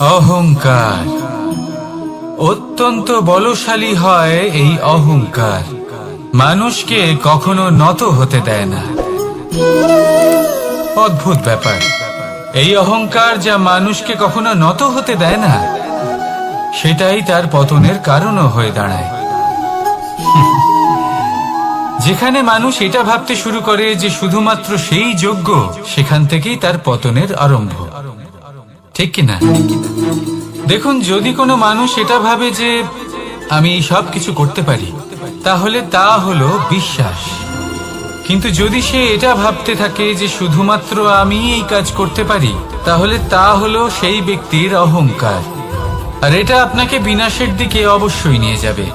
অহংকার অত্যন্ত বলশালী হয়। এই অহংকার মানুষকে কখনো নত হতে দেয় না। অদ্ভুত ব্যাপার, এই অহংকার যা মানুষকে কখনো নত হতে দেয় না, সেটাই তার পতনের কারণও হয়ে দাঁড়ায়। যেখানে মানুষ এটা ভাবতে শুরু করে যে শুধুমাত্র সেই যোগ্য, সেখান থেকেই তার পতনের আরম্ভ। ঠিক কিনা? দেখুন, যদি কোনো মানুষ এটা ভাবে যে আমি সব কিছু করতে পারি, তাহলে তা হলো বিশ্বাস। কিন্তু যদি সে এটা ভাবতে থাকে যে শুধুমাত্র আমি এই কাজ করতে পারি, তাহলে তা হলো সেই ব্যক্তির অহংকার। আর এটা আপনাকে বিনাশের দিকে অবশ্যই নিয়ে যাবে।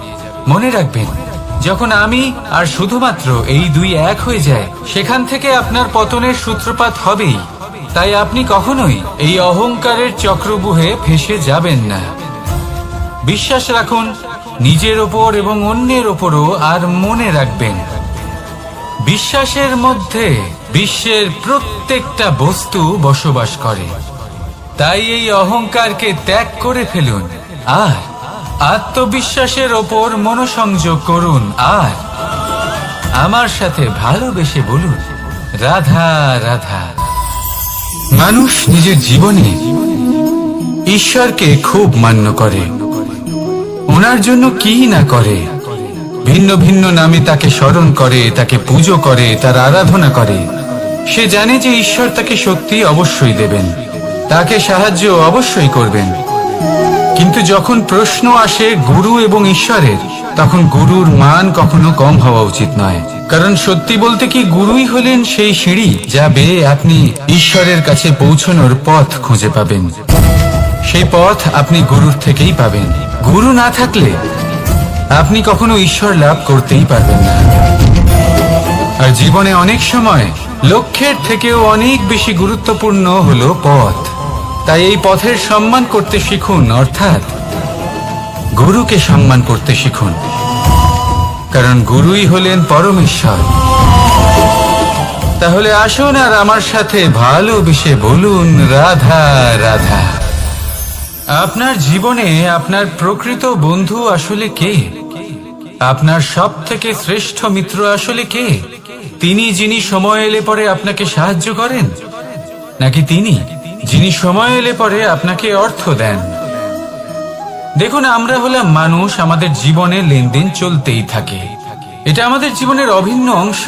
মনে রাখবেন, যখন আমি আর শুধুমাত্র এই দুই এক হয়ে যায়, সেখান থেকে আপনার পতনের সূত্রপাত হবেই। তাই আপনি কখনোই এই অহংকারের চক্রব্যূহে ফেঁসে যাবেন না। বিশ্বাস রাখুন নিজের ওপর এবং অন্যের ওপরও। আর মনে রাখবেন, বিশ্বাসের মধ্যে বিশ্বের প্রত্যেকটা বস্তু বসবাস করে। তাই এই অহংকারকে ত্যাগ করে ফেলুন আর আত্মবিশ্বাসের ওপর মনোসংযোগ করুন। আর আমার সাথে ভালোবেসে বলুন, রাধা রাধা। মানুষ নিজের জীবনে ঈশ্বরকে খুব মান্য করে। ওনার জন্য কি না করে, ভিন্ন ভিন্ন নামে তাকে স্মরণ করে, তাকে পুজো করে, তার আরাধনা করে। সে জানে যে ঈশ্বর তাকে শক্তি অবশ্যই দেবেন, তাকে সাহায্য অবশ্যই করবেন। কিন্তু যখন প্রশ্ন আসে গুরু এবং ঈশ্বরের, তখন গুরুর মান কখনো কম হওয়া উচিত নয়। কারণ সত্যি বলতে কি, গুরুই হলেন সেই সিঁড়ি যা বেয়ে আপনি ঈশ্বরের কাছে পৌঁছানোর পথ খুঁজে পাবেন। সেই পথ আপনি গুরুর থেকেই পাবেন। গুরু না থাকলে আপনি কখনো ঈশ্বর লাভ করতেই পারবেন না। আর জীবনে অনেক সময় লক্ষ্যের থেকেও অনেক বেশি গুরুত্বপূর্ণ হলো পথ। তাই এই পথের সম্মান করতে শিখুন, অর্থাৎ গুরুকে সম্মান করতে শিখুন। কারণ গুরুই হলেন পরমেশ্বর। তাহলে আসুন আর আমার সাথে ভালোবেসে বলুন, রাধা রাধা। আপনার জীবনে আপনার প্রকৃত বন্ধু আসলে কে? আপনার সব থেকে শ্রেষ্ঠ মিত্র আসলে কে? তিনি যিনি সময় এলে পরে আপনাকে সাহায্য করেন, নাকি তিনি যিনি সময় এলে পরে আপনাকে অর্থ দেন? দেখুন, আমরা হলাম মানুষ, আমাদের জীবনে লেনদেন চলতেই থাকে। এটা আমাদের জীবনের অভিন্ন অংশ।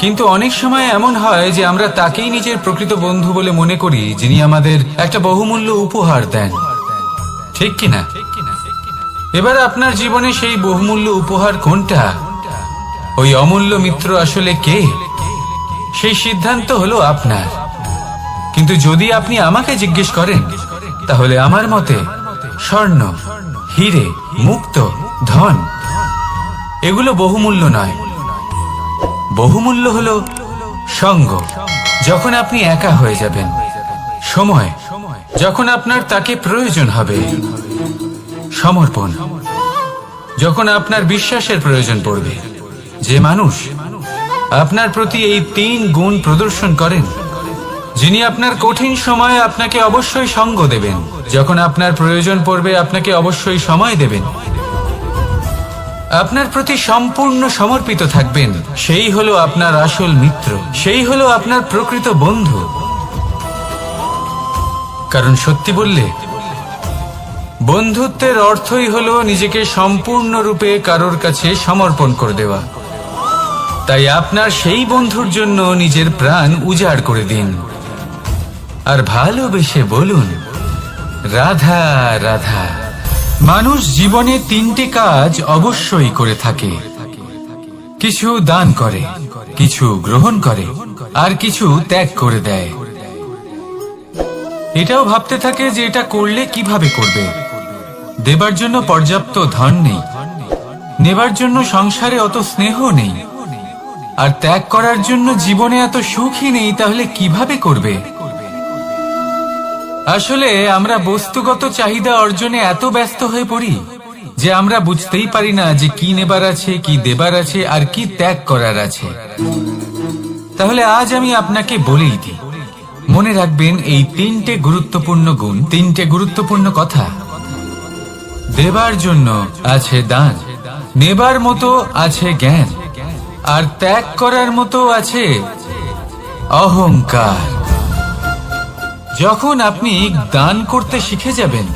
কিন্তু অনেক সময় এমন হয় যে আমরা তাকেই নিজের প্রকৃত বন্ধু বলে মনে করি, যিনি আমাদের একটা বহুমূল্য উপহার দেন। ঠিক কিনা? এবার আপনার জীবনে সেই বহুমূল্য উপহার কোনটা? ওই অমূল্য মিত্র আসলে কে? সেই সিদ্ধান্ত হলো আপনার। কিন্তু যদি আপনি আমাকে জিজ্ঞেস করেন, তাহলে আমার মতে স্বর্ণ, হিরে, মুক্ত, ধন এগুলো বহুমূল্য নয়। বহুমূল্য হলো সঙ্গ, যখন আপনি একা হয়ে যাবেন। সময়, যখন আপনার তাকে প্রয়োজন হবে। সমর্পণ, যখন আপনার বিশ্বাসের প্রয়োজন পড়বে। যে মানুষ আপনার প্রতি এই 3 গুণ প্রদর্শন করেন, যিনি আপনার কঠিন সময়ে আপনাকে অবশ্যই সঙ্গ দেবেন, যখন আপনার প্রয়োজন পড়বে আপনাকে অবশ্যই সময় দেবেন, আপনার প্রতি সম্পূর্ণ সমর্পিত থাকবেন, সেই হলো আপনার আসল মিত্র, সেই হলো আপনার প্রকৃত বন্ধু। কারণ সত্যি বললে, বন্ধুত্বের অর্থই হলো নিজেকে সম্পূর্ণরূপে কারোর কাছে সমর্পণ করে দেওয়া। তাই আপনার সেই বন্ধুর জন্য নিজের প্রাণ উজাড় করে দিন আর ভালোবেসে বলুন, রাধা রাধা। মানুষ জীবনে 3টে কাজ অবশ্যই করে থাকে। কিছু দান করে, কিছু গ্রহণ করে, আর কিছু ত্যাগ করে দেয়। এটাও ভাবতে থাকে যে এটা করলে কিভাবে করবে। দেবার জন্য পর্যাপ্ত ধন নেই, নেবার জন্য সংসারে অত স্নেহ নেই, আর ত্যাগ করার জন্য জীবনে এত সুখই নেই। তাহলে কিভাবে করবে? আসলে আমরা বস্তুগত চাহিদা অর্জনে এত ব্যস্ত হয়ে পড়ি যে আমরা বুঝতেই পারি না যে কি নেবার আছে, কি দেবার আছে, আর কি ত্যাগ করার আছে। তাহলে আজ আমি আপনাকে বলেই দিই, মনে রাখবেন এই তিনটে গুরুত্বপূর্ণ গুণ, তিনটে গুরুত্বপূর্ণ কথা। দেবার জন্য আছে দান, নেবার মতো আছে জ্ঞান, আর ত্যাগ করার মতো আছে অহংকার। যখন আপনি দান করতে শিখে যাবেন,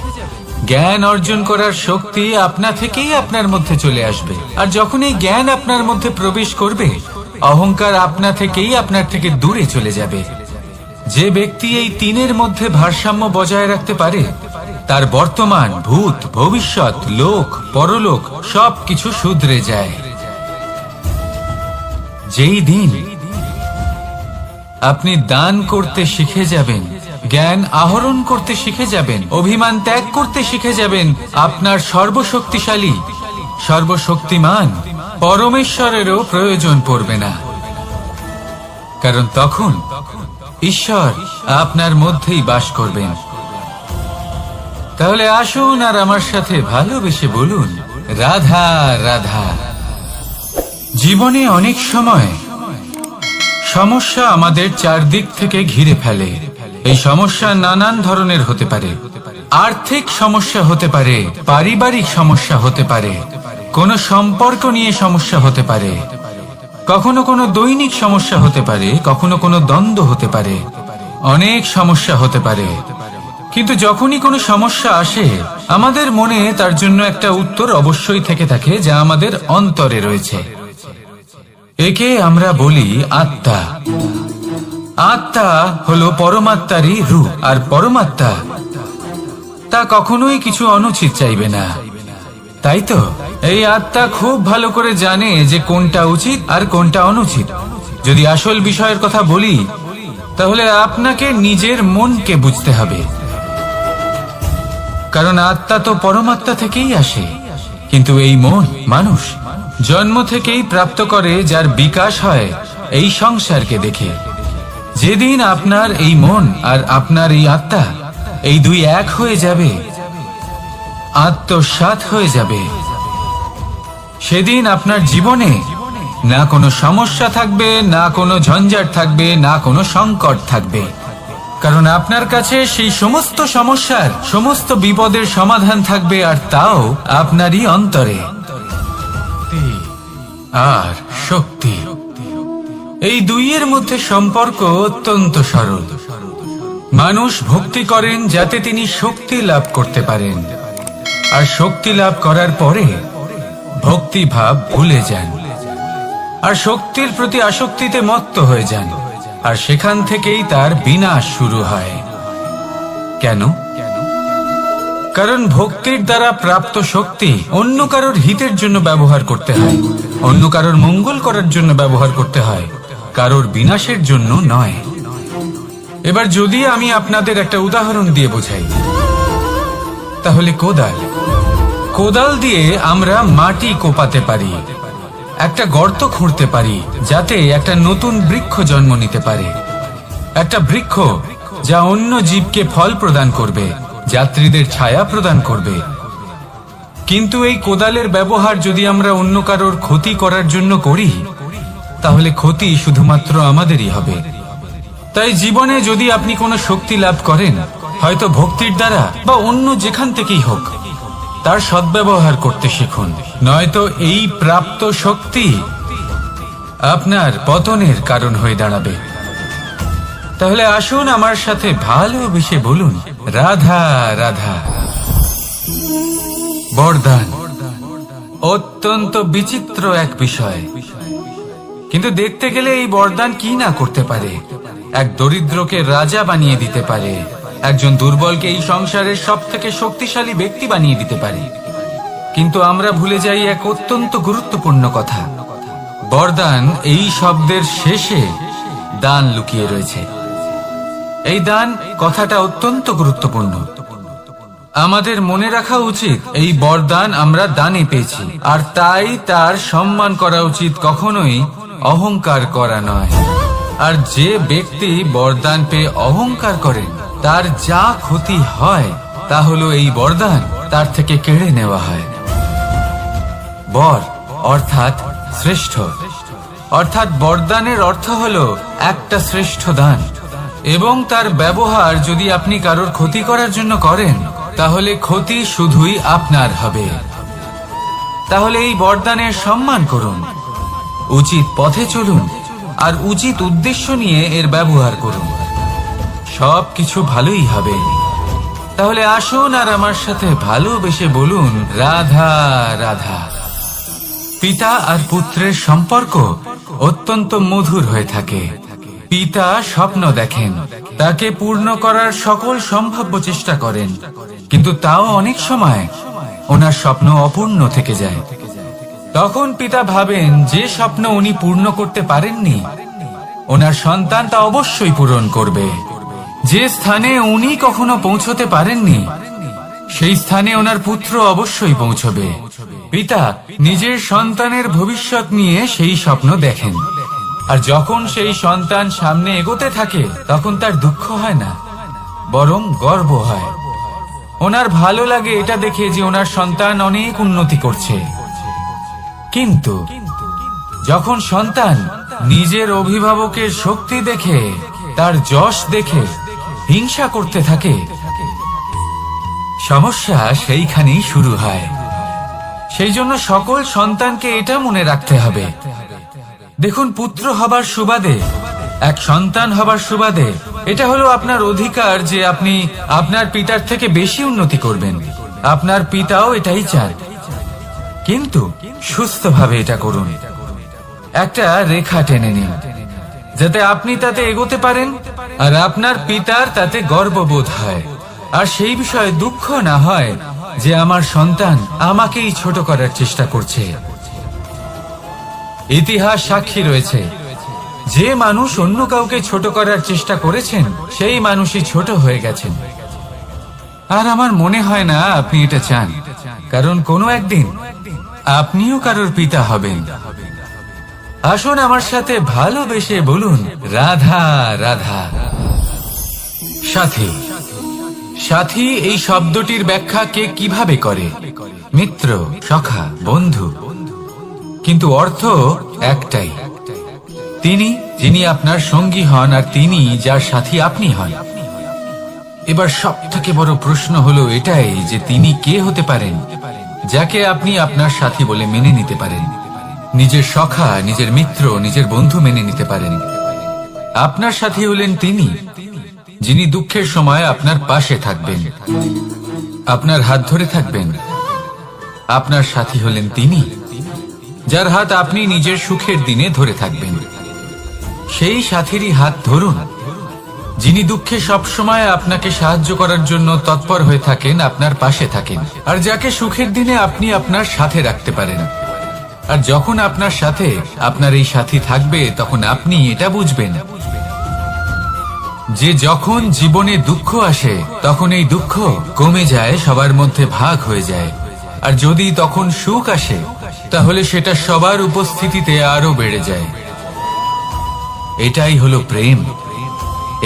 জ্ঞান অর্জন করার শক্তি আপনা থেকেই আপনার মধ্যে চলে আসবে। আর যখন এই জ্ঞান আপনার মধ্যে প্রবেশ করবে, অহংকার আপনা থেকেই আপনার থেকে দূরে চলে যাবে। যে ব্যক্তি এই তিনের মধ্যে ভারসাম্য বজায় রাখতে পারে, তার বর্তমান, ভূত, ভবিষ্যৎ, লোক, পরলোক সবকিছু শুধরে যায়। যেই দিন আপনি দান করতে শিখে যাবেন, জ্ঞান আহরণ করতে শিখে যাবেন, অভিমান ত্যাগ করতে শিখে যাবেন, আপনার সর্বশক্তিশালী, সর্বশক্তিমান পরমেশ্বরেরও প্রয়োজন পড়বে না। কারণ তখন ঈশ্বর আপনার মধ্যেই বাস করবেন। তাহলে আসুন আর আমার সাথে ভালোবেসে বলুন, রাধা রাধা। জীবনে অনেক সময় সমস্যা আমাদের চারদিক থেকে ঘিরে ফেলে। এই সমস্যা নানান ধরনের হতে পারে। আর্থিক সমস্যা হতে পারে, পারিবারিক সমস্যা হতে পারে, কোনো সম্পর্ক নিয়ে সমস্যা হতে পারে, কখনো কোনো দৈনিক সমস্যা হতে পারে, কখনো কোনো দ্বন্দ্ব হতে পারে, অনেক সমস্যা হতে পারে। কিন্তু যখনই কোনো সমস্যা আসে, আমাদের মনে তার জন্য একটা উত্তর অবশ্যই থেকে থাকে, যা আমাদের অন্তরে রয়েছে। একে আমরা বলি আত্মা। আত্মা হলো পরমাত্মারই রূপ, আর পরমাত্মা তা কখনোই কিছু অনুচিত চাইবে না, তাই তো? এই আত্মা খুব ভালো করে জানে যে কোনটা উচিত আর কোনটা অনুচিত। যদি আসল বিষয়ের কথা বলি, তাহলে আপনাকে নিজের মনকে বুঝতে হবে। কারণ আত্মা তো পরমাত্মা থেকেই আসে, কিন্তু এই মন মানুষ জন্ম থেকেই প্রাপ্ত করে, যার বিকাশ হয় এই সংসারকে দেখে। যেদিন আপনার এই মন আর আপনার এই আত্মা, এই দুই এক হয়ে যাবে, আত্মসাৎ হয়ে যাবে, সেদিন আপনার জীবনে না কোনো সমস্যা থাকবে, না কোনো ঝঞ্ঝাট থাকবে, না কোনো সংকট থাকবে। কারণ আপনার কাছে সেই সমস্ত সমস্যার, সমস্ত বিপদের সমাধান থাকবে, আর তাও আপনারই অন্তরে। আর শক্তি, এই দুইয়ের মধ্যে সম্পর্ক অত্যন্ত সরল। মানুষ ভক্তি করেন যাতে তিনি শক্তি লাভ করতে পারেন, আর শক্তি লাভ করার পরে ভক্তি ভাব ভুলে যান, আর শক্তির প্রতি আসক্তিতে মত্ত হয়ে যান, আর সেখান থেকেই তার বিনাশ শুরু হয়। কেন? কারণ ভক্তির দ্বারা প্রাপ্ত শক্তি অন্য কারোর হিতের জন্য ব্যবহার করতে হয়, অন্য কারোর মঙ্গল করার জন্য ব্যবহার করতে হয়, কারোর বিনাশের জন্য নয়। এবার যদি আমি আপনাদের একটা উদাহরণ দিয়ে বোঝাই, তাহলে কোদাল। কোদাল দিয়ে আমরা মাটি কোপাতে পারি, একটা গর্ত খুঁড়তে পারি, যাতে একটা নতুন বৃক্ষ জন্ম নিতে পারে। একটা বৃক্ষ যা অন্য জীবকে ফল প্রদান করবে, যাত্রীদের ছায়া প্রদান করবে। কিন্তু এই কোদালের ব্যবহার যদি আমরা অন্য কারোর ক্ষতি করার জন্য করি, তাহলে ক্ষতি শুধুমাত্র আমাদেরই হবে। তাই জীবনে যদি আপনি কোনো শক্তি লাভ করেন, হয়তো ভক্তির দ্বারা বা অন্য যেখান থেকেই হোক, তার সদ্ব্যবহার করতে শিখুন, নয়তো এই প্রাপ্ত শক্তি আপনার পতনের কারণ হয়ে দাঁড়াবে। তাহলে আসুন আমার সাথে ভালোবেসে বলুন, রাধা রাধা। বরদান অত্যন্ত বিচিত্র এক বিষয়, কিন্তু দেখতে গেলে এই বরদান কি না করতে পারে। এক দরিদ্রকে রাজা বানিয়ে দিতে পারে, একজন দুর্বলকে এই সংসারের সব থেকে শক্তিশালী ব্যক্তি বানিয়ে দিতে পারে। কিন্তু আমরা ভুলে যাই এক অত্যন্ত গুরুত্বপূর্ণ কথা। বরদান এই শব্দের শেষে দান লুকিয়ে রয়েছে। এই দান কথাটা অত্যন্ত গুরুত্বপূর্ণ। আমাদের মনে রাখা উচিত এই বরদান আমরা দানে পেয়েছি, আর তাই তার সম্মান করা উচিত, কখনোই অহংকার করা নয়। আর যে ব্যক্তি বরদান পেয়ে অহংকার করেন, তার যা ক্ষতি হয় তা হলো এই বরদান তার থেকে কেড়ে নেওয়া হয়। বর অর্থাৎ শ্রেষ্ঠ, অর্থাৎ বরদানের অর্থ হলো একটা শ্রেষ্ঠ দান। এবং তার ব্যবহার যদি আপনি কারোর ক্ষতি করার জন্য করেন, তাহলে ক্ষতি শুধুই আপনার হবে। তাহলে এই বরদানের সম্মান করুন, উচিত পথে চলুন, আর উচিত উদ্দেশ্য নিয়ে এর ব্যবহার করুন। সবকিছু ভালোই হবে। তাহলে আসুন আর আমার সাথে ভালোবেসে বলুন, রাধা রাধা। পিতা আর পুত্রের সম্পর্ক অত্যন্ত মধুর হয়ে থাকে। পিতা স্বপ্ন দেখেন, তাকে পূর্ণ করার সকল সম্ভাব্য চেষ্টা করেন, কিন্তু তাও অনেক সময় ওনার স্বপ্ন অপূর্ণ থেকে যায়। তখন পিতা ভাবেন যে স্বপ্ন উনি পূর্ণ করতে পারেননি, ওনার সন্তান তা অবশ্যই পূরণ করবে। যে স্থানে উনি কখনো পৌঁছতে পারেননি, সেই স্থানে ওনার পুত্র অবশ্যই পৌঁছবে। পিতা নিজের সন্তানের ভবিষ্যৎ নিয়ে সেই স্বপ্ন দেখেন, আর যখন সেই সন্তান সামনে এগোতে থাকে, তখন তার দুঃখ হয় না, বরং গর্ব হয়। ওনার ভালো লাগে এটা দেখে যে ওনার সন্তান অনেক উন্নতি করছে। কিন্তু যখন সন্তান নিজের অভিভাবকের শক্তি দেখে, তার যশ দেখে হিংসা করতে থাকে, সমস্যা সেইখানেই শুরু হয়। সেই জন্য সকল সন্তানকে এটা মনে রাখতে হবে। দেখুন, পুত্র হবার সুবাদে, এক সন্তান হবার সুবাদে, এটা হলো আপনার অধিকার যে আপনি আপনার পিতার থেকে বেশি উন্নতি করবেন। আপনার পিতাও এটাই চান, কিন্তু সুস্থভাবে এটা করুন। একটা রেখা টেনে নিন, যাতে আপনি তাতে এগোতে পারেন, আর আপনার পিতার তাতে গর্ববোধ হয়, আর সেই বিষয়ে দুঃখ না হয় যে আমার সন্তান আমাকেই ছোট করার চেষ্টা করছে। ইতিহাস সাক্ষী রয়েছে, যে মানুষ অন্য কাউকে ছোট করার চেষ্টা করেছেন, সেই মানুষই ছোট হয়ে গেছেন। আর আমার মনে হয় না আপনি এটা চান, কারণ কোনো একদিন আপনিও কারোর পিতা হবেন। আসুন আমার সাথে ভালোবেসে বলুন, রাধা রাধা। সাথী। সাথী এই শব্দটির ব্যাখ্যা কে কিভাবে করে? মিত্র, সখা, বন্ধু। কিন্তু অর্থ একটাই, তিনি যিনি আপনার সঙ্গী হন, আর তিনি যার সাথী আপনি হন। এবার সব থেকে বড় প্রশ্ন হলো এটাই যে তিনি কে হতে পারেন যাকে আপনি আপনার সাথী বলে মেনে নিতে পারেন, নিজের সখা, নিজের মিত্র, নিজের বন্ধু মেনে নিতে পারেন। আপনার সাথী হলেন তিনি যিনি দুঃখের সময় আপনার পাশে থাকবেন, আপনার হাত ধরে থাকবেন। আপনার সাথী হলেন তিনি যার হাত আপনি নিজের সুখের দিনে ধরে থাকবেন। সেই সাথীরই হাত ধরুন যিনি দুঃখে সবসময় আপনাকে সাহায্য করার জন্য তৎপর হয়ে থাকেন, আপনার পাশে থাকেন, আর যাকে সুখের দিনে আপনি আপনার সাথে রাখতে পারেন। আর যখন আপনার সাথে আপনার এই সাথী থাকবে, তখন আপনি এটা বুঝবেন যে যখন জীবনে দুঃখ আসে, তখন এই দুঃখ কমে যায়, সবার মধ্যে ভাগ হয়ে যায়। আর যদি তখন সুখ আসে, তাহলে সেটা সবার উপস্থিতিতে আরো বেড়ে যায়। এটাই হলো প্রেম,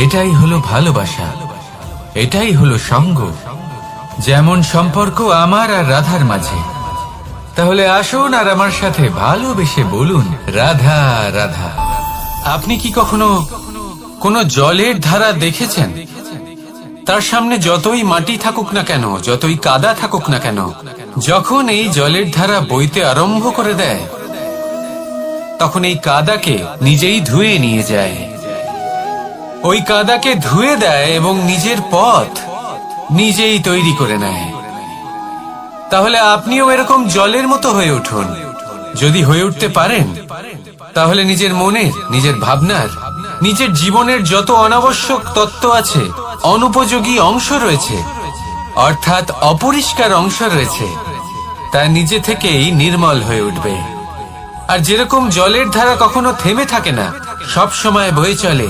এটাই হলো ভালোবাসা, এটাই হলো সঙ্গ, যেমন সম্পর্ক আমার আর রাধার মাঝে। তাহলে আসুন আর আমার সাথে ভালোবেসে বলুন, রাধা রাধা। আপনি কি কখনো কোনো জলের ধারা দেখেছেন? তার সামনে যতই মাটি থাকুক না কেন, যতই কাদা থাকুক না কেন, যখন এই জলের ধারা বইতে আরম্ভ করে দেয়, তখন এই কাদাকে নিজেই ধুয়ে নিয়ে যায়। ওই কাদাকে ধুয়ে দেয় এবং নিজের পথ নিজেই তৈরি করে নেয়। তাহলে আপনিও এরকম জলের মতো হয়ে উঠুন। যদি হয়ে উঠতে পারেন, তাহলে নিজের মনের, নিজের ভাবনার, নিজের জীবনের যত অনাবশ্যক তত্ত্ব আছে, অনুপযোগী অংশ রয়েছে, অর্থাৎ অপরিষ্কার অংশ রয়েছে, তা নিজে থেকেই নির্মল হয়ে উঠবে। আর যেরকম জলের ধারা কখনো থেমে থাকে না, সব সময় বয়ে চলে,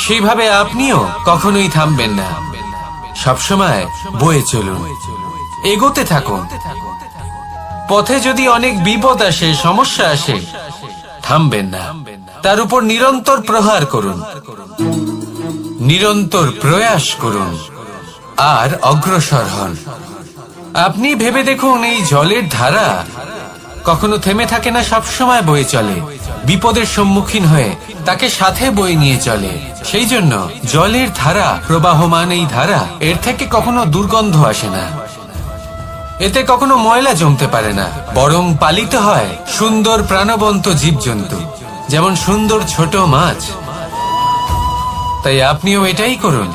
সেইভাবে আপনিও কখনোই থামবেন না। সবসময় বয়ে চলুন, এগোতে থাকুন। পথে যদি অনেক বিপদ আসে, সমস্যা আসে, থামবেন না, তার উপর নিরন্তর প্রহার করুন, নিরন্তর প্রয়াস করুন, আর অগ্রসর হন। আপনি ভেবে দেখুন, এই জলের ধারা কখনো থেমে থাকে না, সবসময় বয়ে চলে। বিপদের সম্মুখীন হয়ে তাকে সাথে বয়ে নিয়ে চলে। সেই জন্য জলের ধারা, প্রবাহমান এই ধারা, এর থেকে কখনো দুর্গন্ধ আসে না, এতে কখনো ময়লা জমতে পারে না, বরং পালিত হয় সুন্দর প্রাণবন্ত জীবজন্তু, যেমন সুন্দর ছোট মাছ। তাই আপনিও এটাই করুন,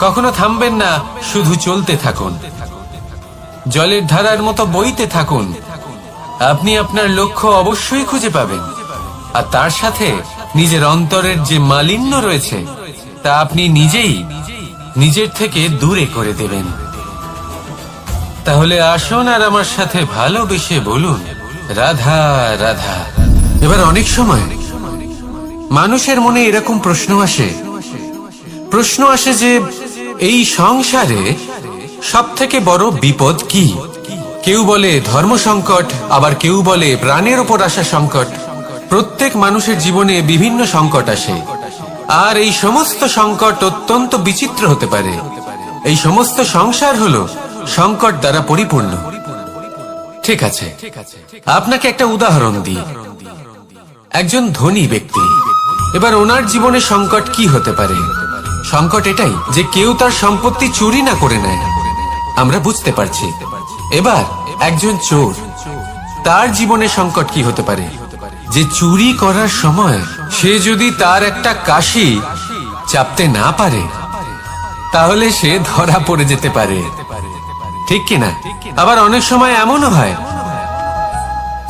কখনো থামবেন না, শুধু চলতে থাকুন, জলের ধারার মতো বইতে থাকুন। আপনি আপনার লক্ষ্য অবশ্যই খুঁজে পাবেন, আর তার সাথে নিজের অন্তরের যে মালিন্য রয়েছে তা আপনি নিজেই নিজের থেকে দূরে করে দেবেন। তাহলে আসুন আর আমার সাথে ভালোবেসে বলুন, রাধা রাধা। এবার অনেক সময় মানুষের মনে এরকম প্রশ্ন আসে যে এই সংসারে সব থেকে বড় বিপদ কি? কেউ বলে ধর্ম সংকট, আবার কেউ বলে প্রাণের উপর আসা সংকট। প্রত্যেক মানুষের জীবনে বিভিন্ন সংকট আসে, আর এই সমস্ত সংকট অত্যন্ত বিচিত্র হতে পারে। এই সমস্ত সংসার হলো সংকট দ্বারা পরিপূর্ণ। ঠিক আছে, আপনাকে একটা উদাহরণ দিই। একজন ধনী ব্যক্তি, এবার ওনার জীবনে সংকট কি হতে পারে? সংকট এটাই যে কেউ তার সম্পত্তি চুরি না করে নেয়, আমরা বুঝতে পারছি। এবার একজন চোর, তার জীবনে সংকট কি হতে পারে? যে চুরি করার সময় সে যদি তার একটা কাশি চাপতে না পারে, তাহলে সে ধরা পড়ে যেতে পারে, ঠিক কিনা? আবার অনেক সময় এমনও হয়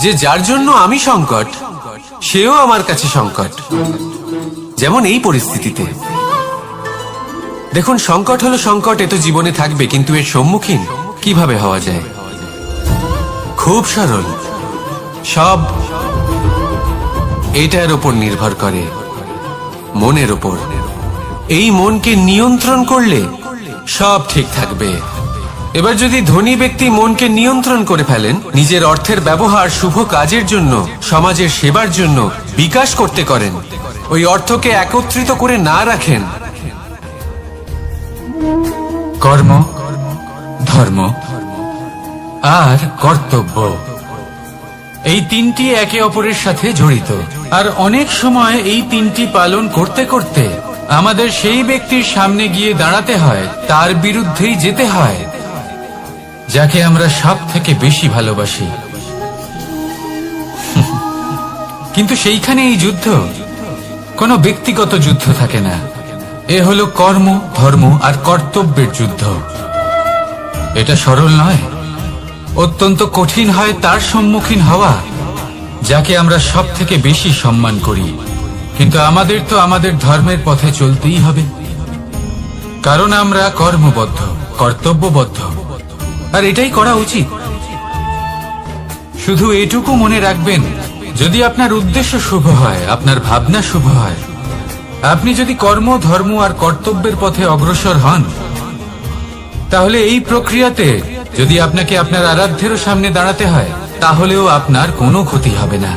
যে যার জন্য আমি সংকট, সেও আমার কাছে সংকট। যেমন এই পরিস্থিতিতে দেখুন, সংকট হলো সংকট, এ তো জীবনে থাকবে, কিন্তু এর সম্মুখীন কিভাবে হওয়া যায়? খুব সরল, সব এটার উপর নির্ভর করে, মনের উপর। এই মনকে নিয়ন্ত্রণ করলে সব ঠিক থাকবে। এবার যদি ধনী ব্যক্তি মনকে নিয়ন্ত্রণ করে ফেলেন, নিজের অর্থের ব্যবহার শুভ কাজের জন্য, সমাজের সেবার জন্য বিকাশ করতে করেন, ওই অর্থকে একত্রিত করে না রাখেন, কর্ম, ধর্ম আর কর্তব্য, এই তিনটি একে অপরের সাথে জড়িত। আর অনেক সময় এই তিনটি পালন করতে করতে আমাদের সেই ব্যক্তির সামনে গিয়ে দাঁড়াতে হয়, তার বিরুদ্ধেই যেতে হয়, যাকে আমরা সব থেকে বেশি ভালোবাসি। কিন্তু সেইখানে এই যুদ্ধ কোনো ব্যক্তিগত যুদ্ধ থাকে না, এ হলো কর্ম, ধর্ম আর কর্তব্যের যুদ্ধ। এটা সরল নয়, অত্যন্ত কঠিন হয় তার সম্মুখীন হওয়া যাকে আমরা সব থেকে বেশি সম্মান করি। কিন্তু আমাদের তো আমাদের ধর্মের পথে চলতেই হবে, কারণ আমরা কর্মবদ্ধ, কর্তব্যবদ্ধ, আর এটাই করা উচিত। শুধু এটুকু মনে রাখবেন, যদি আপনার উদ্দেশ্য শুভ হয়, আপনার ভাবনা শুভ হয়, আপনি যদি কর্ম, ধর্ম আর কর্তব্যের পথে অগ্রসর হন, তাহলে এই প্রক্রিয়াতে যদি আপনাকে আপনার আরাধ্যেরও সামনে দাঁড়াতে হয়, তাহলেও আপনার কোনো ক্ষতি হবে না।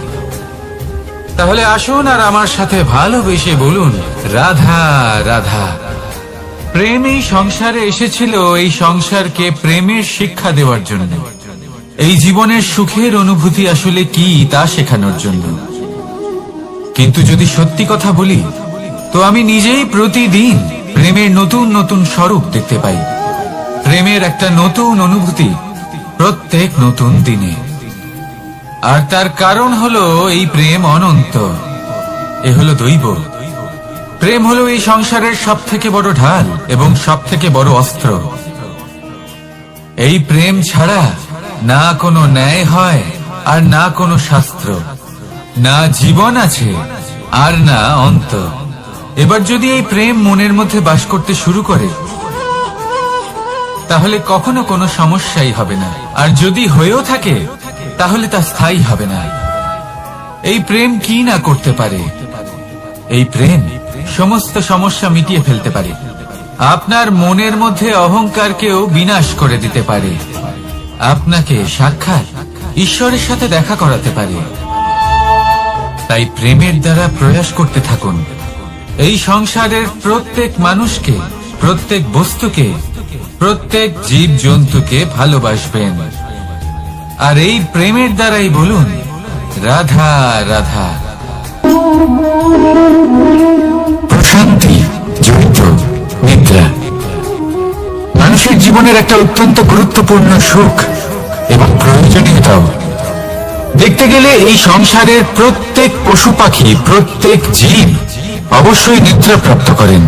তাহলে আসুন আর আমার সাথে ভালোবেসে বলুন, রাধা রাধা। প্রেম এই সংসারে এসেছিল এই সংসারকে প্রেমের শিক্ষা দেওয়ার জন্য, এই জীবনের সুখের অনুভূতি আসলে কি তা শেখানোর জন্য। কিন্তু যদি সত্যি কথা বলি, তো আমি নিজেই প্রতিদিন প্রেমের নতুন নতুন স্বরূপ দেখতে পাই, প্রেমের একটা নতুন অনুভূতি প্রত্যেক নতুন দিনে। আর তার কারণ হলো এই প্রেম অনন্ত, এ হলো দৈব। প্রেম হলো এই সংসারের সব থেকে বড় ঢাল এবং সব থেকে বড় অস্ত্র। এই প্রেম ছাড়া না কোনো ন্যায় হয়, আর না কোনো শাস্ত্র, না জীবন আছে, আর না অন্ত। এবার যদি এই প্রেম মনের মধ্যে বাস করতে শুরু করে, তাহলে কখনো কোনো সমস্যাই হবে না, আর যদি হয়েও থাকে তাহলে তা স্থায়ী হবে না। এই প্রেম কি না করতে পারে? এই প্রেম সমস্ত সমস্যা মিটিয়ে ফেলতে পারে, আপনার মনের মধ্যে অহংকারকেও বিনাশ করে দিতে পারে, আপনাকে সাক্ষাৎ ঈশ্বরের সাথে দেখা করাতে পারে। তাই প্রেমের দ্বারা প্রয়াস করতে থাকুন, এই সংসারের প্রত্যেক মানুষকে, প্রত্যেক বস্তুকে, প্রত্যেক জীব জন্তুকে ভালোবাসবেন। আর এই প্রেমের দ্বারাই বলুন, রাধা রাধা। প্রশান্তি জড়িত নিদ্রা মানুষের জীবনের একটা অত্যন্ত গুরুত্বপূর্ণ সুখ এবং প্রয়োজনীয়তাও। দেখতে গেলে এই সংসারের প্রত্যেক পশু পাখি, প্রত্যেক জীব অবশ্যই নিদ্রা প্রাপ্ত করেন,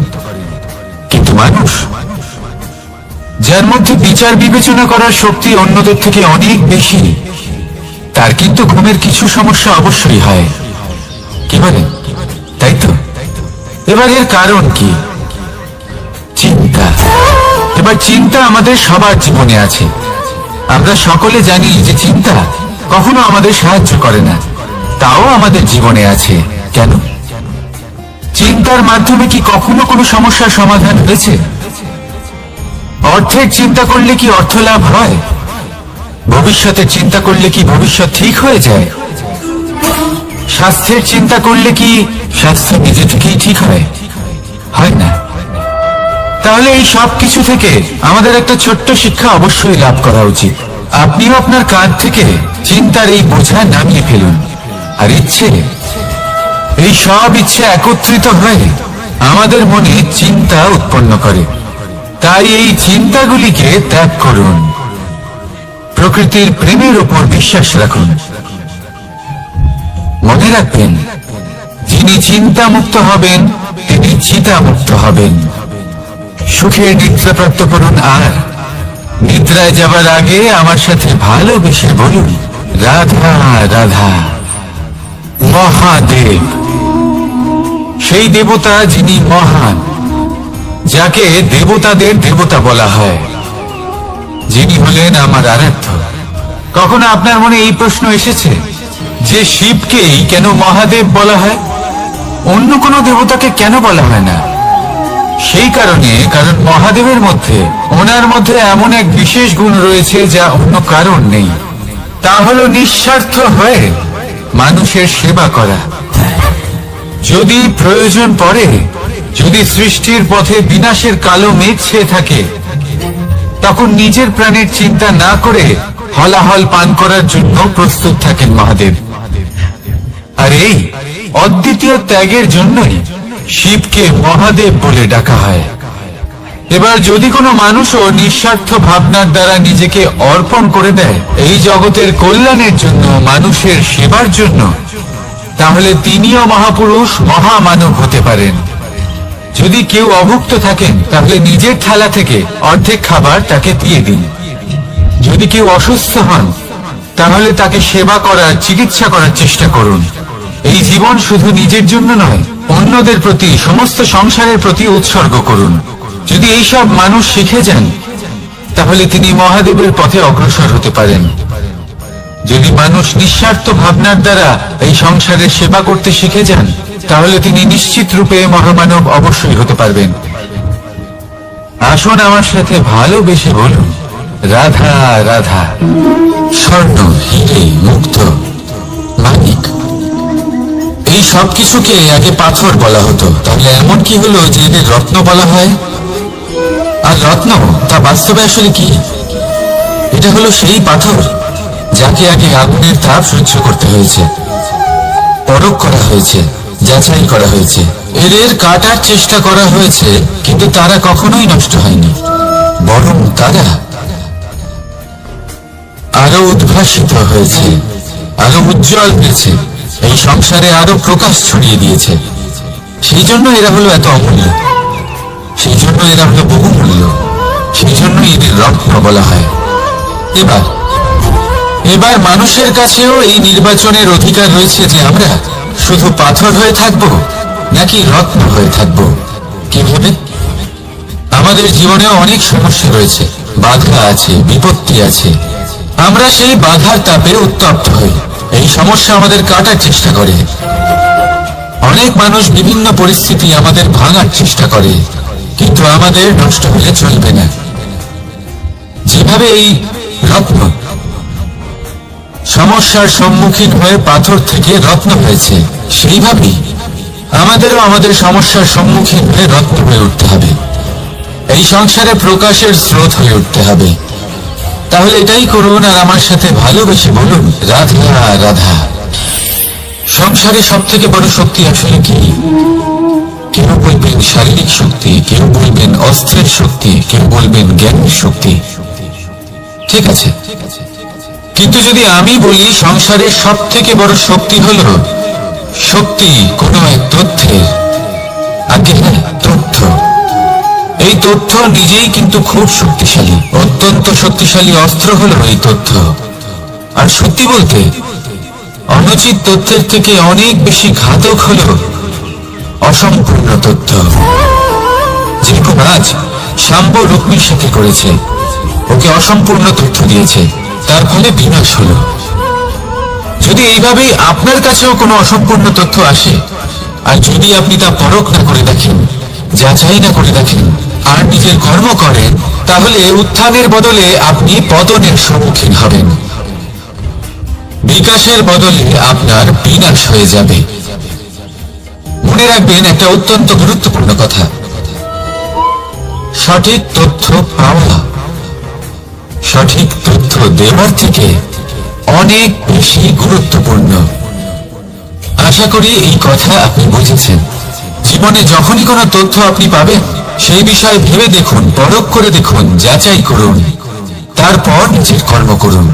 কিন্তু মানুষ, যার মধ্যে বিচার বিবেচনা করার শক্তি অন্যদের থেকে অনেক বেশি, তার কিন্তু ঘুমের কিছু সমস্যা অবশ্যই হয়। কি বলেন, তাই তো? এবার এর কারণ কি? চিন্তা। এবার চিন্তা আমাদের সবার জীবনে আছে। আমরা সকলে জানি যে চিন্তা কখনো আমাদের সাহায্য করে না, তাও আমাদের জীবনে আছে। কেন? চিন্তার মাধ্যমে কি কখনো কোনো সমস্যার সমাধান হয়েছে? অর্থের চিন্তা করলে কি অর্থ লাভ হয়? ভবিষ্যতের চিন্তা করলে কি ভবিষ্যৎ ঠিক হয়ে যায়? স্বাস্থ্যের চিন্তা করলে কি স্বাস্থ্য নিজে থেকেই ঠিক হয়? হয় না। তাহলে এই সব কিছু থেকে আমাদের একটা ছোট্ট শিক্ষা অবশ্যই লাভ করা উচিত। আপনিও আপনার কাঁধ থেকে চিন্তার এই বোঝা নামিয়ে ফেলুন, আর এই সব ইচ্ছে একত্রিত হয়ে আমাদের মনে চিন্তা উৎপন্ন করে। তাই এই চিন্তাগুলিকে ত্যাগ করুন, প্রকৃতির প্রেমের উপর বিশ্বাস রাখুন। মনে রাখবেন, যিনি চিন্তা মুক্ত হবেন তিনি চিতা মুক্ত হবেন। সুখের নিদ্রা প্রাপ্ত করুন, আর নিদ্রায় যাবার আগে আমার সাথে ভালোবেসে বলুন, রাধা রাধা। মহাদেব, সেই দেবতা যিনি মহান, যাকে দেবতাদের দেবতা বলা হয়, যিনি হলেন আমার আরাধ্য। কখনো আপনার মনে এই প্রশ্ন এসেছে যে শিবকেই কেন মহাদেব বলা হয়, অন্য কোনো দেবতাকে কেন বলা হয় না? সেই কারণ মহাদেবের মধ্যে, ওনার মধ্যে এমন এক বিশেষ গুণ রয়েছে যা অন্য কারণ নেই। তা হলো নিঃস্বার্থ হয়ে মানুষের সেবা করা। যদি প্রয়োজন পড়ে, যদি সৃষ্টির পথে বিনাশের কালো মেঘ ছেয়ে থাকে, তখন নিজের প্রাণের চিন্তা না করে হলাহল পান করার জন্য প্রস্তুত থাকেন মহাদেব। আর এই অদ্বিতীয় ত্যাগের জন্যই শিবকে মহাদেব বলে ডাকা হয়। এবার যদি কোনো মানুষও নিঃস্বার্থ ভাবনার দ্বারা নিজেকে অর্পণ করে দেয় এই জগতের কল্যাণের জন্য, মানুষের সেবার জন্য, তাহলে তিনিও মহাপুরুষ, মহামানব হতে পারেন। যদি কেউ অভুক্ত থাকেন, তাহলে নিজের থালা থেকে অর্ধেক খাবার তাকে দিয়ে দিন। যদি কেউ অসুস্থ হন, তাহলে তাকে সেবা করার, চিকিৎসা করার চেষ্টা করুন। এই জীবন শুধু নিজের জন্য নয়, অন্যদের প্রতি, সমস্ত সংসারের প্রতি উৎসর্গ করুন। যদি এইসব মানুষ শিখে যান, তাহলে তিনি মহাদেবের পথে অগ্রসর হতে পারেন। যদি মানুষ নিঃস্বার্থ ভাবনার দ্বারা এই সংসারের সেবা করতে শিখে যান, তাহলে তিনি নিশ্চিত রূপে মহামানব অবশ্যই হতে পারবেন। আসুন আমার সাথে ভালোবেসে বলুন, রাধা রাধা। স্বর্ণ, হিরে, মুক্ত, মানিক, এই সব কিছুকে আগে পাথর বলা হতো। তাহলে এমন কি হলো যে এদের রত্ন বলা হয়? আর রত্ন তা বাস্তবে আসলে কি? এটা হলো সেই পাথর যাকে আগে আগুনের তাপ সহ্য করতে হয়েছে, পরখ করা হয়েছে, যাচাই করা হয়েছে, এদের কাটার চেষ্টা করা হয়েছে, কিন্তু তারা কখনোই নষ্ট হয়নি, বরং তারা আরো উদ্ভাসিত হয়েছে, আরো উজ্জ্বল হয়েছে, এই সংসারে আরো প্রকাশ ছড়িয়ে দিয়েছে। সেই জন্য এরা হলো এত অমূল্য, সেই জন্য এরা হলো বহুমূল্য, সেই জন্য এদের রত্ন বলা হয়। এবার মানুষের কাছেও এই নির্বাচনের অধিকার রয়েছে যে আমরা শুধু পাথর হয়ে থাকব নাকি রত্ন হয়ে থাকব। কিভাবে? আমাদের জীবনেও অনেক সমস্যা রয়েছে, বাধা আছে, বিপত্তি আছে। আমরা সেই বাধার তাপে উত্তপ্ত হই, এই সমস্যা আমাদের কাটার চেষ্টা করে। অনেক মানুষ বিভিন্ন পরিস্থিতি আমাদের ভাঙার চেষ্টা করে, কিন্তু আমাদের নষ্ট হলে চলবে না। যেভাবে এই রত্ন সমস্যার সম্মুখীন হয়ে পাথর থেকে রত্ন হয়েছে, সেইভাবেই আমাদেরও আমাদের সমস্যার সম্মুখীন হয়ে রত্ন হয়ে উঠতে হবে, এই সংসারে প্রকাশের স্রোত হয়ে উঠতে হবে। তাহলে এটাই করুন, আর আমার সাথে ভালোবেসে বলুন, রাধা রাধা। সংসারে সব থেকে বড় শক্তি আসলে কি? কেউ বলবেন শারীরিক শক্তি, কেউ বলবেন অস্ত্রের শক্তি, কেউ বলবেন জ্ঞানের শক্তি। ঠিক আছে, কিন্তু যদি আমি বলি সংসারের সব থেকে বড় শক্তি হলো শক্তি কোনো এক তথ্যের, আগে হ্যাঁ, তথ্য। এই তথ্য নিজেই কিন্তু খুব শক্তিশালী, অত্যন্ত শক্তিশালী অস্ত্র হলো এই তথ্য। আর সত্যি বলতে অনুচিত তথ্যের থেকে অনেক বেশি ঘাতক হলো অসম্পূর্ণ তথ্য। যেরকম আজ শাম্ব রুক্মির সাথে করেছে, ওকে অসম্পূর্ণ তথ্য দিয়েছে, তার ফলে বিনাশ হলো। যদি এইভাবেই আপনার কাছেও কোনো অসম্পূর্ণ তথ্য আসে, আর যদি আপনি তা পরখ না করে দেখেন, যাচাই না করে দেখেন, আর নিজের কর্ম করেন, তাহলে উত্থানের বদলে আপনি পতনের সম্মুখীন হবেন। বিকাশের বদলে আপনার বিনাশ হয়ে যাবে। মনে রাখবেন একটা অত্যন্ত গুরুত্বপূর্ণ কথা, সঠিক তথ্য পাওয়া সঠিক তথ্য দেওয়ার থেকে অনেক বেশি গুরুত্বপূর্ণ। আশা করি এই কথা আপনি বুঝেছেন। জীবনে যখনই কোনো তথ্য আপনি পাবেন, সেই বিষয়ে ভেবে দেখুন, পরখ করে দেখুন, যাচাই করুন, তারপর নিজের কর্ম করুন।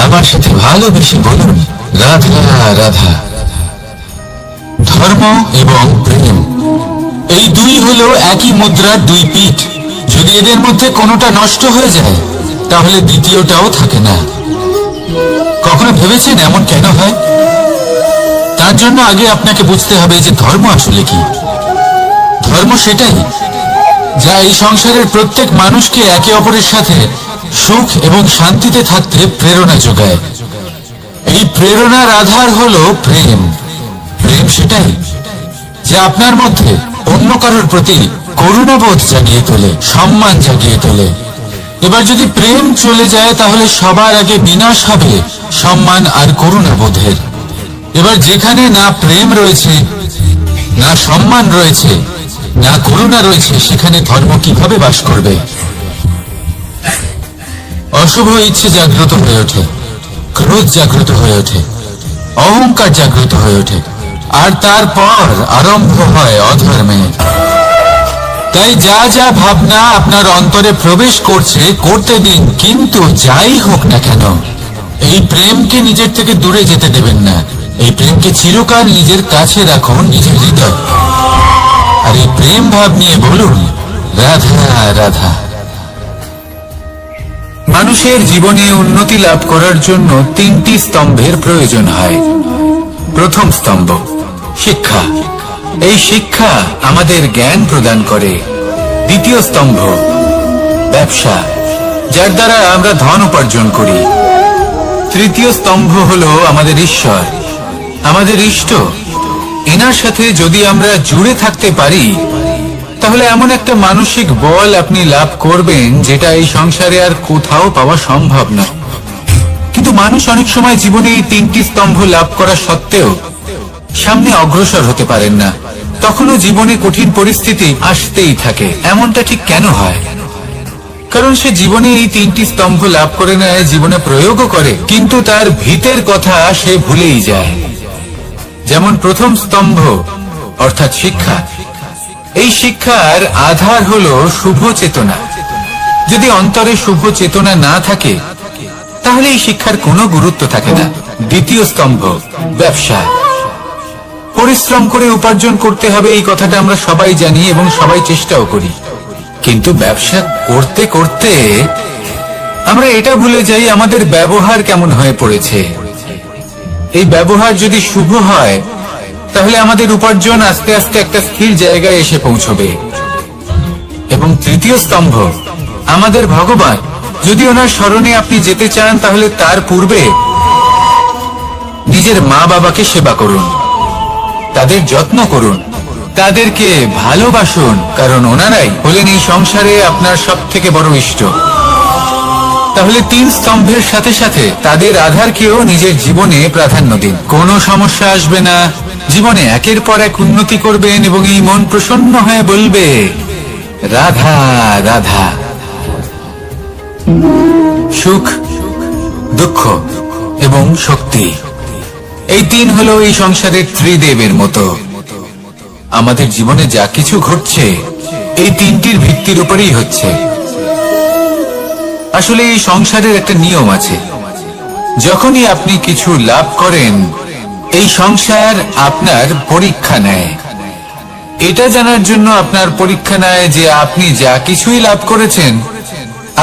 আমার সাথে ভালোবেসে বলুন, রাধা রাধা। ধর্ম এবং প্রেম, এই দুই হলো একই মুদ্রার দুই পিঠ। যদি এদের মধ্যে কোনোটা নষ্ট হয়ে যায়, তাহলে দ্বিতীয়টাও থাকে না। কখনো ভেবেছেন এমন কেন হয়? তার জন্য আগে আপনাকে বুঝতে হবে যে ধর্ম আসলে কি। ধর্ম সেটাই যা এই সংসারের প্রত্যেক মানুষকে একে অপরের সাথে সুখ এবং শান্তিতে থাকতে প্রেরণা যোগায়। এই প্রেরণার আধার হলো প্রেম। প্রেম সেটাই যা আপনার মধ্যে অন্য কারোর প্রতি করুণাবোধ জাগিয়ে তোলে, সম্মান জাগিয়ে তোলে। এবার যদি প্রেম চলে যায়, তাহলে সবার আগে বিনাশ হবে সম্মান আর করুণাবোধের। এবার যেখানে না প্রেম রয়েছে, না সম্মান রয়েছে, না করুণা রয়েছে, সেখানে ধর্ম কিভাবে বাস করবে? অশুভ ইচ্ছে জাগ্রত হয়ে ওঠে, ক্রোধ জাগ্রত হয়ে ওঠে, অহংকার জাগ্রত হয়ে ওঠে, আর তারপর আরম্ভ হয় অধর্মে। তাই যা যা ভাবনা আপনার অন্তরে প্রবেশ করছে, করতে দিন, কিন্তু যাই হোক না কেন, এই প্রেমকে নিজের থেকে দূরে যেতে দেবেন না। এই প্রেমকে চিরকাল নিজের কাছে রাখুন, নিজের হৃদয়। আর এই প্রেম ভাব নিয়ে বলুন, রাধা রাধা। মানুষের জীবনে উন্নতি লাভ করার জন্য তিনটি স্তম্ভের প্রয়োজন হয়। প্রথম স্তম্ভ শিক্ষা। এই শিক্ষা আমাদের জ্ঞান প্রদান করে। দ্বিতীয় স্তম্ভ ব্যবসা, যার দ্বারা আমরা ধন উপার্জন করি। তৃতীয় স্তম্ভ হলো আমাদের ঈশ্বর, আমাদের ইষ্ট। এনার সাথে যদি আমরা জুড়ে থাকতে পারি, তাহলে এমন একটা মানসিক বল আপনি লাভ করবেন যেটা এই সংসারে আর কোথাও পাওয়া সম্ভব না। কিন্তু মানুষ অনেক সময় জীবনে এই তিনটি স্তম্ভ লাভ করা সত্ত্বেও সামনে অগ্রসর হতে পারেন না। তখনও জীবনে কঠিন পরিস্থিতি আসতেই থাকে। এমনটা ঠিক কেন হয়? কারণ সে জীবনে এই তিনটি স্তম্ভ লাভ করে নেয়, জীবনে প্রয়োগও করে, কিন্তু তার ভিতের কথা সে ভুলেই যায়। যেমন প্রথম স্তম্ভ অর্থাৎ শিক্ষা। এই শিক্ষার আধার হলো শুভ চেতনা। যদি অন্তরে শুভ চেতনা না থাকে, তাহলে এই শিক্ষার কোনো গুরুত্ব থাকে না। দ্বিতীয় স্তম্ভ ব্যবসা। পরিশ্রম করে উপার্জন করতে হবে, এই কথাটা আমরা সবাই জানি এবং সবাই চেষ্টাও করি। কিন্তু ব্যবসা করতে করতে আমরা এটা ভুলে যাই আমাদের ব্যবহার কেমন হয়ে পড়েছে। এই ব্যবহার যদি শুভ হয়, তাহলে আমাদের উপার্জন আস্তে আস্তে একটা স্থির জায়গায় এসে পৌঁছবে। এবং তৃতীয় স্তম্ভ আমাদের ভগবান। যদি ওনার স্মরণে আপনি যেতে চান, তাহলে তার পূর্বে নিজের মা বাবাকে সেবা করুন, তাদের যত্ন করুন, তাদেরকে ভালোবাসুন, কারণ ওনারাই হলেন এই সংসারে আপনার সব থেকে বড় ইষ্ট। তাহলে তিন স্তম্ভের সাথে সাথে তাদের আধারকেও নিজের জীবনে প্রাধান্য দিন। কোনো সমস্যা আসবে না, জীবনে একের পর এক উন্নতি করবেন এবং এই মন প্রসন্ন হয়ে বলবে, রাধা রাধা। সুখ, দুঃখ, এবং শক্তি। এই তিন হলো এই সংসারের ত্রিদেবের মতো। আমাদের জীবনে যা কিছু ঘটছে এই তিনটির ভিত্তির উপরেই হচ্ছে। আসলে এই সংসারের একটা নিয়ম আছে, যখনই আপনি কিছু লাভ করেন এই সংসার আপনার পরীক্ষা নেয়। এটা জানার জন্য আপনার পরীক্ষা নেয় যে আপনি যা কিছুই লাভ করেছেন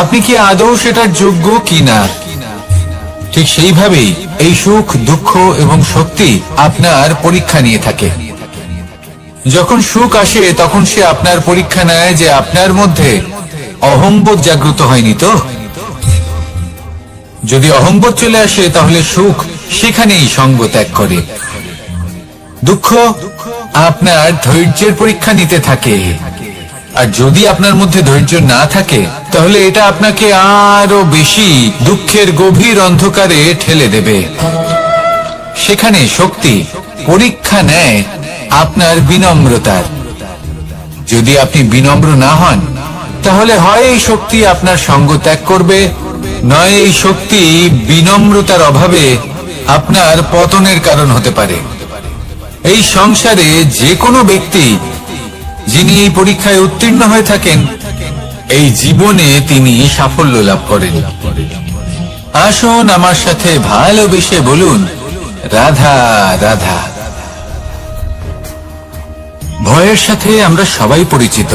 আপনি কি আদৌ সেটার যোগ্য কিনা। ঠিক সেইভাবেই এই সুখ, দুঃখ এবং শক্তি আপনার পরীক্ষা নিয়ে থাকে। যখন সুখ আসে তখন সে আপনার পরীক্ষা নেয় যে আপনার মধ্যে অহংবোধ জাগ্রত হয়নি তো। যদি অহংবোধ চলে আসে তাহলে সুখ সেখানেই সঙ্গ ত্যাগ করে। দুঃখ আপনার ধৈর্যের পরীক্ষা নিতে থাকে, আর যদি আপনার মধ্যে ধৈর্য না থাকে তাহলে এটা আপনাকে আরো বেশি দুঃখের গভীর অন্ধকারে ঠেলে দেবে। সেখানে শক্তি পরীক্ষা নেয় আপনার বিনম্রতার। যদি আপনি বিনম্র না হন তাহলে হয় এই শক্তি আপনার সঙ্গ ত্যাগ করবে, নয় এই শক্তি বিনম্রতার অভাবে আপনার পতনের কারণ হতে পারে। এই সংসারে যে কোনো ব্যক্তি যিনি এই পরীক্ষায় উত্তীর্ণ হয়ে থাকেন এই জীবনে তিনি সাফল্য লাভ করেন। আসুন আমার সাথে ভালোবেসে বলুন, রাধা রাধা। ভয়ের সাথে আমরা সবাই পরিচিত,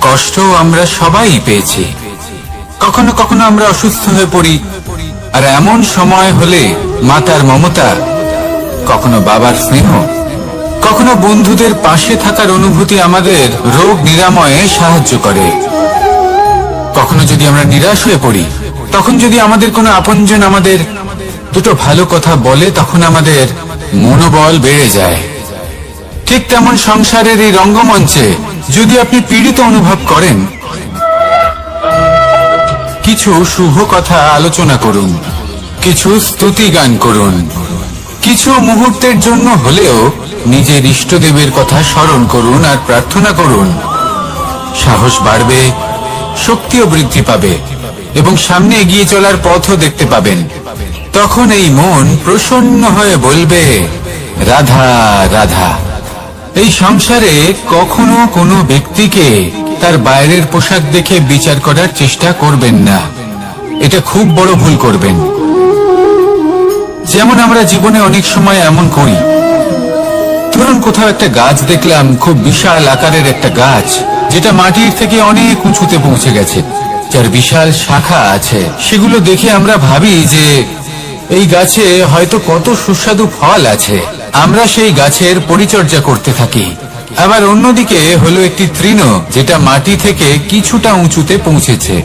কষ্ট আমরা সবাই পেয়েছি। কখনো কখনো আমরা অসুস্থ হয়ে পড়ি, আর এমন সময় হলে মাতার মমতা, কখনো বাবার স্নেহ, কখনো বন্ধুদের পাশে থাকার অনুভূতি আমাদের রোগ নিরাময়ে সাহায্য করে। কখনো যদি আমরা নিরাশ হয়ে পড়ি, তখন যদি আমাদের কোনো আপনজন আমাদের দুটো ভালো কথা বলে তখন আমাদের মনোবল বেড়ে যায়। ঠিক তেমন সংসারের এই রঙ্গমঞ্চে যদি আপনি পীড়িত অনুভব করেন, কিছু শুভ কথা আলোচনা করুন, কিছু স্তুতি গান করুন, কিছু মুহূর্তের জন্য হলেও নিজের ইষ্টদেবের কথা স্মরণ করুন আর প্রার্থনা করুন। সাহস বাড়বে, শক্তিও বৃদ্ধি পাবে এবং সামনে এগিয়ে চলার পথও দেখতে পাবেন। তখন এই মন প্রসন্ন হয়ে বলবে, রাধা রাধা। এই সংসারে কখনো কোনো ব্যক্তিকে তার বাইরের পোশাক দেখে বিচার করার চেষ্টা করবেন না, এটা খুব বড় ভুল করবেন। যেমন আমরা জীবনে অনেক সময় এমন করি, ধরুন কোথাও একটা গাছ দেখলাম, খুব বিশাল আকারের একটা গাছ যেটা মাটির থেকে অনেক উঁচুতে পৌঁছে গেছে, যার বিশাল শাখা আছে। সেগুলো দেখে আমরা ভাবি যে এই গাছে হয়তো কত সুস্বাদু ফল আছে, আমরা সেই গাছের পরিচর্যা করতে থাকি। আবার অন্যদিকে হলো একটি তৃণ যেটা মাটি থেকে কিছুটা উঁচুতে পৌঁছেছে,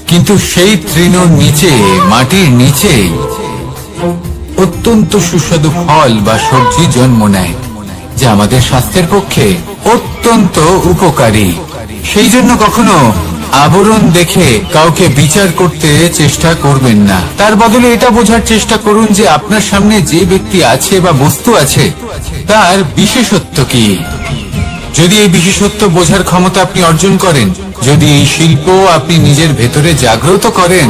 কিন্তু সেই তৃণর নিচে, মাটির নিচে অত্যন্ত সুস্বাদু ফল বা সবজি জন্ম নেয়, যা আমাদের স্বাস্থ্যের পক্ষে অত্যন্ত উপকারী। সেই জন্য কখনো আবরণ দেখে কাউকে বিচার করতে চেষ্টা করবেন না। তার বদলে এটা বোঝার চেষ্টা করুন যে আপনার সামনে যে ব্যক্তি আছে বা বস্তু আছে তার বিশেষত্ব কি। যদি এই বিশেষত্ব বোঝার ক্ষমতা আপনি অর্জন করেন, যদি এই শিল্প আপনি নিজের ভেতরে জাগ্রত করেন,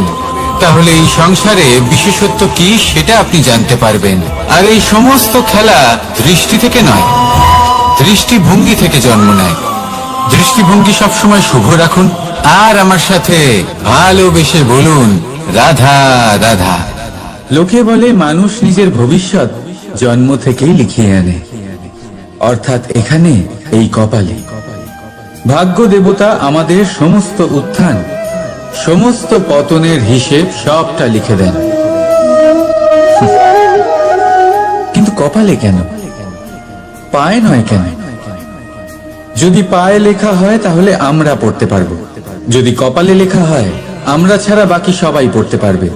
তাহলে এই সংসারে বিশেষত্ব কি সেটা আপনি জানতে পারবেন। আর এই সমস্ত খেলা দৃষ্টি থেকে নয়, দৃষ্টিভঙ্গি থেকে জন্ম নেয়। দৃষ্টিভঙ্গি সবসময় শুভ রাখুন আর আমার সাথে ভালোবেসে বলুন, রাধা রাধা। লোকে বলে মানুষ নিজের ভবিষ্যৎ জন্ম থেকেই লিখিয়ে আনে, অর্থাৎ এখানে এই কপালে। ভাগ্য দেবতা আমাদের সমস্ত উত্থান, সমস্ত পতনের হিসেব সবটা লিখে দেন। কিন্তু কপালে কেন, পায়ে নয় কেন? যদি পায়ে লেখা হয় তাহলে আমরা পড়তে পারবো, যদি কপালে লেখা হয় আমরা ছাড়া বাকি সবাই পড়তে পারবে।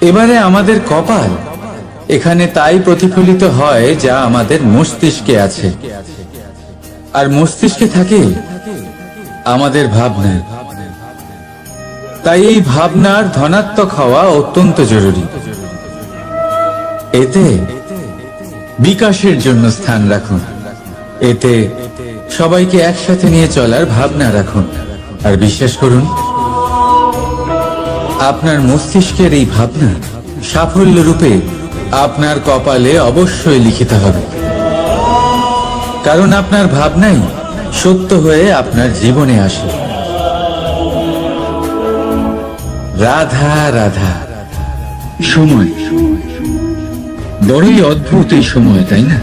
এবারে আমাদের কপাল এখানে তাই প্রতিফলিত হয় যা আমাদের মস্তিষ্কে আছে, আর মস্তিষ্কে থাকে আমাদের ভাবনা। তাই এই ভাবনার ধনাত্মক হওয়া অত্যন্ত জরুরি। এতে বিকাশের জন্য স্থান রাখুন, এতে সবাইকে একসাথে নিয়ে চলার ভাবনা রাখুন, আর বিশ্বাস করুন আপনার মস্তিষ্কের এই ভাবনা সাফল্য রূপে আপনার কপালে অবশ্যই লিখিত হবে, কারণ আপনার ভাবনাই সত্য হয়ে আপনার জীবনে আসে। রাধা রাধা। সময় বড়ই অদ্ভুত, এই সময়, তাই না?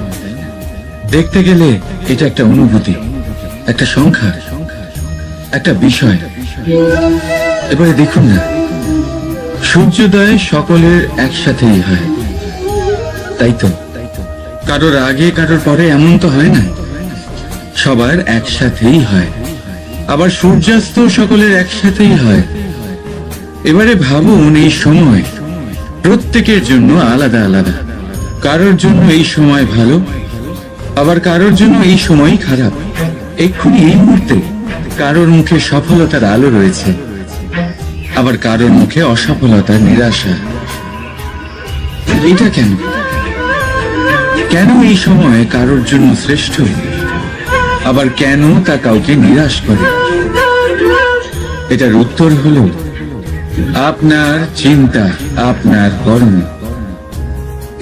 দেখতে গেলে এটা একটা অনুভূতি, একটা সংখ্যা, একটা বিষয়। এবারে দেখুন না, সূর্যোদয় সকলের একসাথেই হয়, তাই তো? কারোর আগে কারোর পরে এমন তো হয় না, সবার একসাথেই হয়। আবার সূর্যাস্ত সকলের একসাথেই হয়। এবারে ভাবুন, এই সময় প্রত্যেকের জন্য আলাদা আলাদা। কারোর জন্য এই সময় ভালো, আবার কারোর জন্য এই সময় খারাপ। এক্ষুনি এই মুহূর্তে কারোর মুখে সফলতার আলো রয়েছে, আবার কারোর মুখে অসফলতার নিরাশা। এটা কেন? কেন এই সময় কারোর জন্য শ্রেষ্ঠ, আবার কেন তা কাউকে নিরাশ করে? এটার উত্তর হলো আপনার চিন্তা, আপনার কর্ম।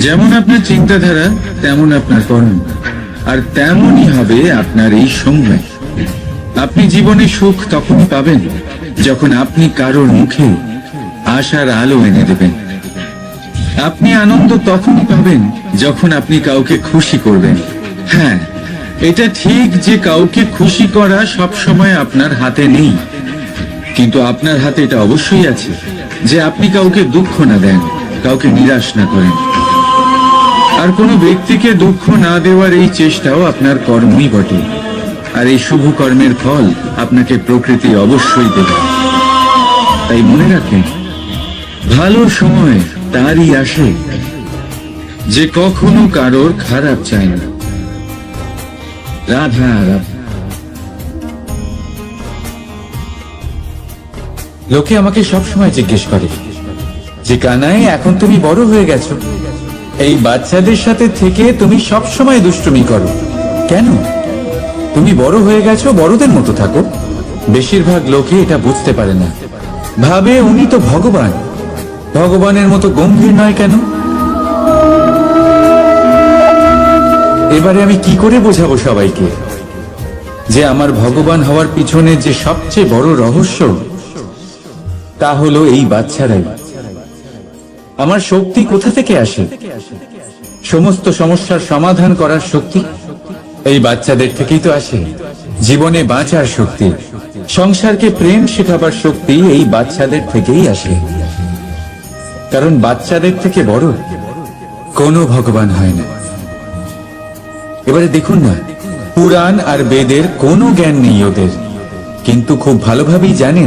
যেমন আপনার চিন্তাধারা, তেমন আপনার কর্ম, আর তেমনই হবে আপনার এই সময়। আপনি জীবনে সুখ তখনই পাবেন যখন আপনি কারোর মুখে আশার আলো এনে দেবেন। আপনি আনন্দ তখনই পাবেন যখন আপনি কাউকে খুশি করবেন। হ্যাঁ, এটা ঠিক যে কাউকে খুশি করা সব সময় আপনার হাতে নেই, কিন্তু আপনার হাতে এটা অবশ্যই আছে যে আপনি কাউকে দুঃখ না দেন, কাউকে নিরাশ না করেন। আর কোনো ব্যক্তিকে দুঃখ না দেওয়ার এই চেষ্টাও আপনার কর্মই বটে। আর এই শুভ কর্মের ফল আপনাকে প্রকৃতি অবশ্যই দেবে। তাই মনে রাখেন, ভালো সময় তারই আসে যে কখনো কারোর খারাপ চায় না। রাধা রাধা। লোকে আমাকে সবসময় জিজ্ঞেস করে যে কানাই, এখন তুমি বড় হয়ে গেছো, এই বাচ্চাদের সাথে থেকে তুমি সবসময় দুষ্টুমি করো কেন? তুমি বড় হয়ে গেছো, বড়দের মতো থাকো। বেশিরভাগ লোকে এটা বুঝতে পারে না, ভাবে উনি তো ভগবান, ভগবানের মতো গম্ভীর নয় কেন? এবারে আমি কি করে বোঝাবো সবাইকে যে আমার ভগবান হওয়ার পিছনে যে সবচেয়ে বড় রহস্য, তা হলো এই বাচ্চারাই। আমার শক্তি কোথা থেকে আসে? সমস্ত সমস্যার সমাধান করার শক্তি এই বাচ্চাদের থেকেই তো আসে। জীবনে বাঁচার শক্তি, সংসারকে প্রেম শেখাবার শক্তি এই বাচ্চাদের থেকেই আসে। কারণ বাচ্চাদের থেকে বড় কোনো ভগবান হয় না। এবারে দেখুন না, পুরাণ আর বেদের কোনো জ্ঞান নেই ওদের, কিন্তু খুব ভালোভাবেই জানে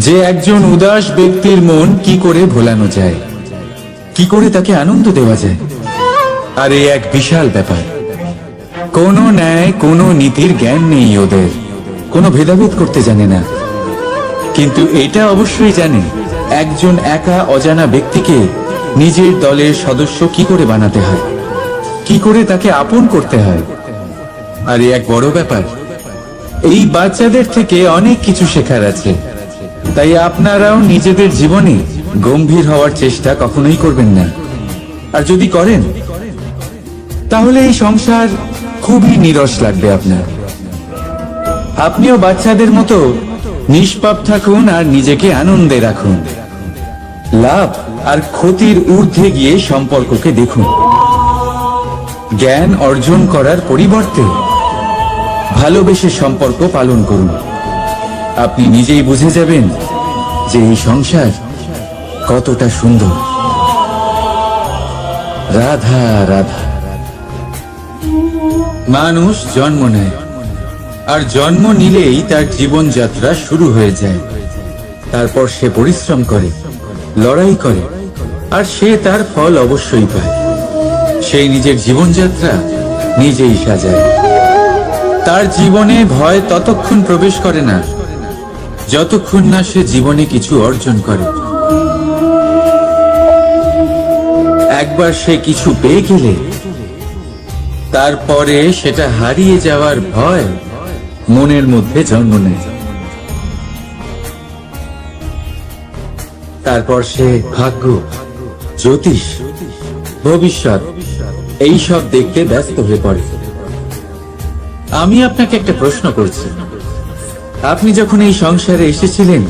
যে একজন উদাস ব্যক্তির মন কি করে ভোলানো যায়, কি করে তাকে আনন্দ দেওয়া যায়। আর এই এক বিশাল ব্যাপার। কোনো ন্যায়, কোনো নীতির জ্ঞান নেই ওদের, কোনো ভেদাভেদ করতে জানে না। কিন্তু এটা অবশ্যই জানে একজন একা অজানা ব্যক্তিকে নিজের দলের সদস্য কি করে বানাতে হয়, কি করে তাকে আপন করতে হয়। আর এই এক বড় ব্যাপার। এই বাচ্চাদের থেকে অনেক কিছু শেখার আছে। তাই আপনারাও নিজেদের জীবনে গম্ভীর হওয়ার চেষ্টা কখনোই করবেন না। আর যদি করেন, তাহলে এই সংসার খুবই নীরস লাগবে আপনার। আপনিও বাচ্চাদের মতো নিষ্পাপ থাকুন আর নিজেকে আনন্দে রাখুন। লাভ আর ক্ষতির ঊর্ধ্বে গিয়ে সম্পর্ককে দেখুন। জ্ঞান অর্জন করার পরিবর্তে ভালোবেসে সম্পর্ক পালন করুন। আপনি নিজেই বুঝে যাবেন যে এই সংসার কতটা সুন্দর। রাধা রাধা। মানুষ জন্ম নেয়, আর জন্ম নিলেই তার জীবনযাত্রা শুরু হয়ে যায়। তারপর সে পরিশ্রম করে, লড়াই করে, আর সে তার ফল অবশ্যই পায়। সেই নিজের জীবনযাত্রা নিজেই সাজায়। তার জীবনে ভয় ততক্ষণ প্রবেশ করে না যতক্ষণ না সে জীবনে কিছু অর্জন করে। একবার সে কিছু পেয়ে গেলে তারপরে সেটা হারিয়ে যাওয়ার ভয় মনের মধ্যে জন্ম নেয়। তারপর সে ভাগ্য জ্যোতিষ, ভবিষ্যৎ এই সব দেখতে ব্যস্ত হয়ে পড়ে। আমি আপনাকে একটা প্রশ্ন করছি, আপনি যখন এই সংসারে এসেছিলেন